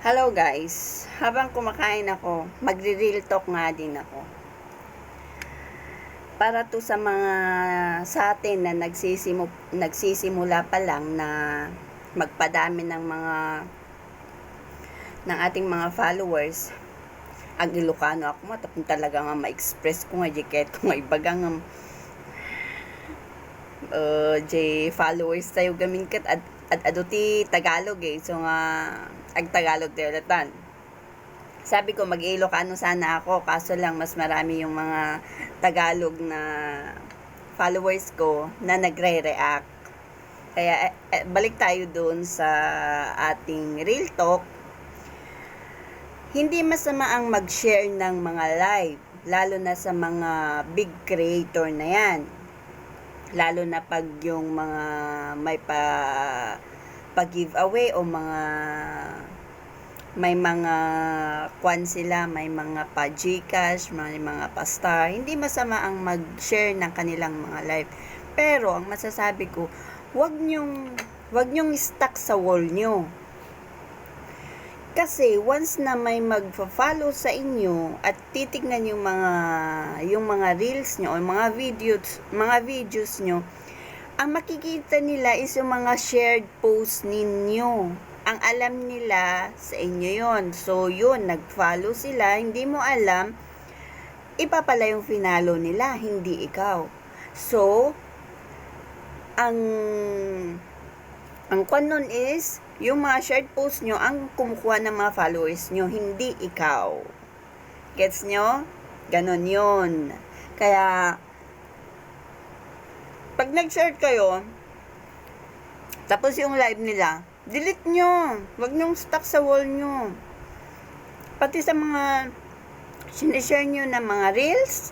Hello guys, habang kumakain ako, magre-real talk nga din ako. Para to sa mga sa atin na nagsisimula pa lang na magpadami ng ating mga followers. Ang Ilocano ako matapong talaga nga ma-express ko nga kahit kung may bagang followers tayo gamin kat at aduti Tagalog so nga ag Tagalog tayo latan. Sabi ko mag-Ilocano sana ako, kaso lang mas marami yung mga Tagalog na followers ko na nagre-react. Kaya balik tayo dun sa ating real talk. Hindi masama ang mag-share ng mga live, lalo na sa mga big creator na yan. Lalo na pag yung mga may pa-giveaway o may mga kwan sila, may mga pa-Gcash, may mga pa-star. Hindi masama ang mag-share ng kanilang mga live. Pero ang masasabi ko, wag nyong stuck sa wall nyo. Kasi once na may magfa-follow sa inyo at titignan yung mga reels nyo o mga videos nyo, ang makikita nila is yung mga shared post ninyo. Ang alam nila sa inyo yon. So yun, nag-follow sila, hindi mo alam, iba pala yung finalo nila, hindi ikaw. So ang kwan nun is yung mga shared post nyo ang kumukuha ng mga followers nyo, hindi ikaw. Gets nyo? Ganon yun. Kaya pag nag-share kayo, tapos yung live nila, delete nyo. Wag nyong stuck sa wall nyo. Pati sa mga sinishare nyo na mga reels,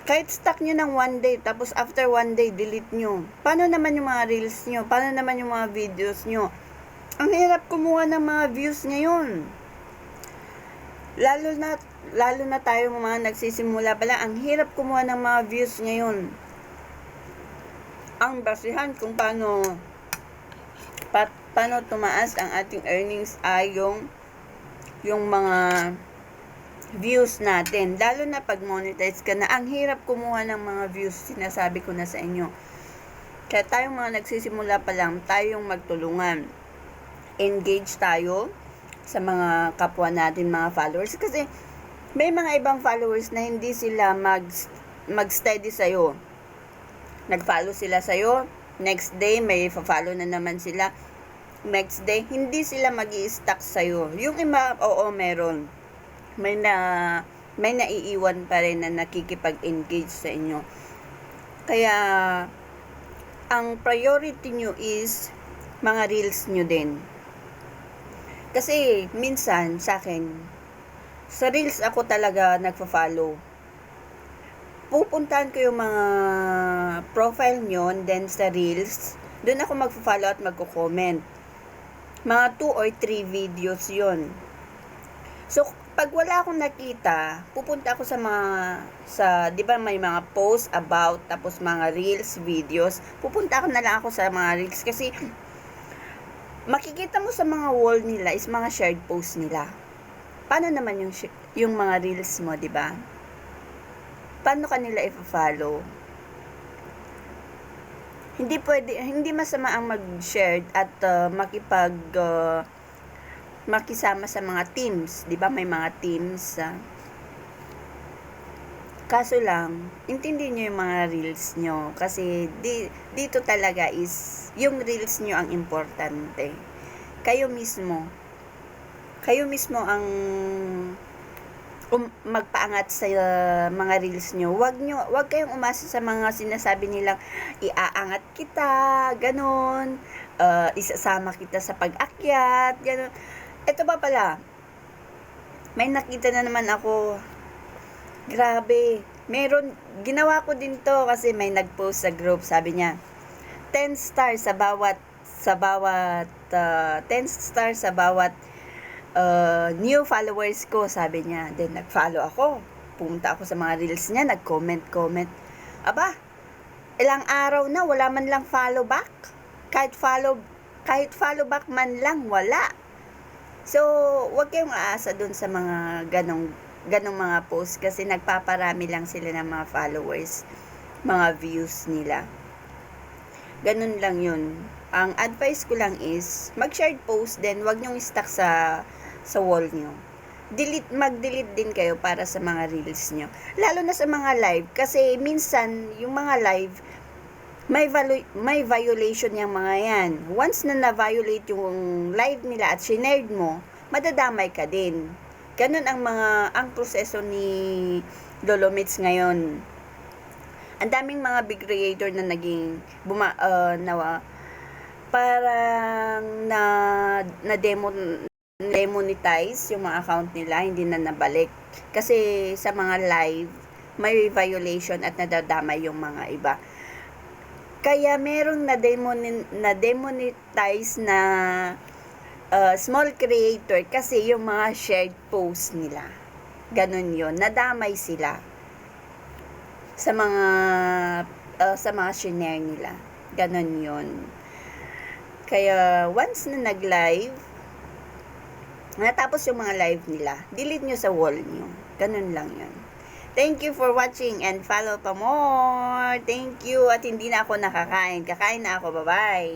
kahit stuck nyo ng one day, tapos after one day, delete nyo. Paano naman yung mga reels nyo? Paano naman yung mga videos nyo? Ang hirap kumuha ng mga views ngayon. Lalo na tayo mga nagsisimula pala, ang hirap kumuha ng mga views ngayon. Ang basihan kung paano tumaas ang ating earnings ay yung mga views natin. Lalo na pag monetize ka na, ang hirap kumuha ng mga views, sinasabi ko na sa inyo. Kaya tayong mga nagsisimula pa lang, tayong magtulungan. Engage tayo sa mga kapwa natin, mga followers. Kasi may mga ibang followers na hindi sila mag-steady sa'yo. Nag-follow sila sa'yo, next day may follow na naman sila. Next day, hindi sila mag-i-stuck sa'yo. Yung iba, oo, meron. May naiiwan pa rin na nakikipag-engage sa inyo. Kaya ang priority nyo is mga reels nyo din. Kasi minsan sa akin, sa reels ako talaga nagfa-follow. Pupuntahan ko yung mga profile nyo, then sa reels, doon ako magfa-follow at magko-comment. Mga 2 or 3 videos yon. So, pag wala akong nakita, pupunta ako di ba may mga post about, tapos mga reels, videos, pupunta ako na lang ako sa mga reels kasi makikita mo sa mga wall nila is mga shared post nila. Paano naman yung mga reels mo, di ba? Paano kanila i-follow? Hindi masama ang mag-share at makisama sa mga teams, 'di ba? May mga teams. Kaso lang, intindihin niyo yung mga reels nyo kasi dito talaga is yung reels nyo ang importante. Kayo mismo ang magpaangat sa mga reels nyo. Wag kayong umasa sa mga sinasabi nilang iaangat kita, ganon, isasama kita sa pag-akyat, ganon. Ito pa pala, may nakita na naman ako, grabe, ginawa ko din to kasi may nag-post sa group, sabi niya, 10 stars sa bawat 10 stars sa bawat new followers ko, sabi niya. Then nag-follow ako, pumunta ako sa mga reels niya, nag-comment. Aba, ilang araw na wala man lang follow back. Kahit follow back man lang, wala. So, wag kayong aasa dun sa mga ganong mga post kasi nagpaparami lang sila ng mga followers, mga views nila. Ganun lang yun. Ang advice ko lang is, mag-shared post din, wag nyong stuck sa wall nyo. Mag-delete din kayo para sa mga reels nyo. Lalo na sa mga live, kasi minsan, yung mga live, may violation yung mga yan. Once na na-violate yung live nila at shinare mo, madadamay ka din. Ganun ang proseso ni Lolo Mitch ngayon. Ang daming mga big creator na naging parang demonetize yung mga account nila, hindi na nabalik. Kasi sa mga live, may violation at nadadamay yung mga iba. Kaya merong na-demonetize na small creator kasi yung mga shared post nila. Ganun yun. Nadamay sila sa mga share nila. Ganun yun. Kaya once na nag-live, natapos yung mga live nila, delete nyo sa wall nyo. Ganun lang yun. Thank you for watching and follow pa more. Thank you. At hindi na ako nakakain. Kakain na ako. Bye-bye.